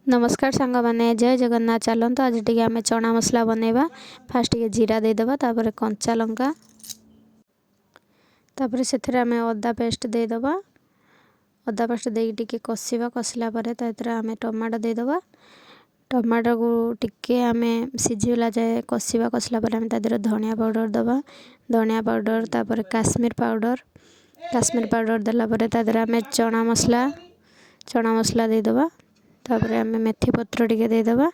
नमस्कार सांग मैंने जय जगन्नाथ। चलते आज टी आम चना मसला बनैबा। फास्ट टे जीरा देदेबा, तापर कंचा लंका, तापर से अदा पेस्ट देदेबा। अदा पेस्ट देकी टी कषा कषला आम टमाटो देदेबा। टमाटो को टिके आम सीझीगला जाए कषा कषला आम धनिया पाउडर दबा। धनिया पाउडर तापर काश्मीर पाउडर देलापर आम चना मसला देदेबा। तापर आम मेथी पत्र टिके देदेबा।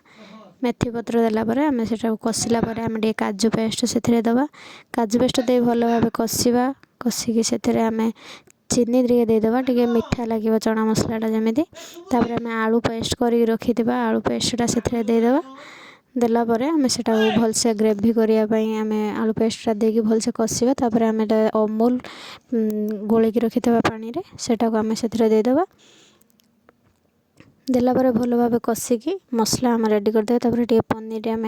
मेथी पत्र देलापर आम से कषिला आम टे काजू पेस्ट से दबा। काजू पेस्ट दे भल भाव कषा कषिकी से आम चीनी टे देदेबा, टे मीठा लगे चना मसलाटा जमीती। तापर आम आलू पेस्ट कर रखि आलू पेस्टा से देदेबा। देलापर आम से भलसे ग्रेवी करने आम आलू पेस्टा देकी भलसे कषा। तापर आम अमूल गोलिक रखि पानी से आम से देदेबा। देलापर भल भाव कषिकी मसला आम रेडी करदे। तापर टे पनीर आम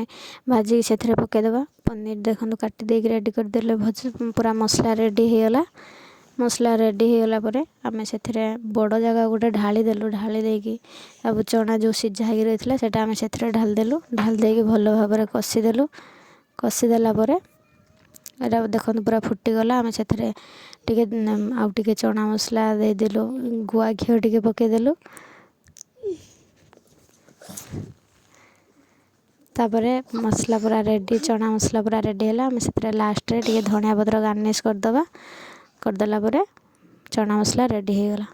भाजिकी से पकईदेबा। पनीर देखो काटी देकी रेडी करदे पूरा मसला रेडी होगला। मसला रेडी होगला आम से बड़ जगह गोटे ढाली देलु। ढाली देकी अब चना जो सीझा हो रही है सेटा आम से ढाल देलु। ढाल देकी भल भाव कषिदेलु। कषिदेलापर एटा देखो पूरा फुटीगला। आम से आउ टे चना मसला देदेलु। गुआ घी टे पकईदेलु। तापर मसला पूरा रेडी, चना मसला पूरा रेडी है। आम से लास्ट रे टे धनिया पत्र गार्निश करदेला। चना मसला रेडी होगला।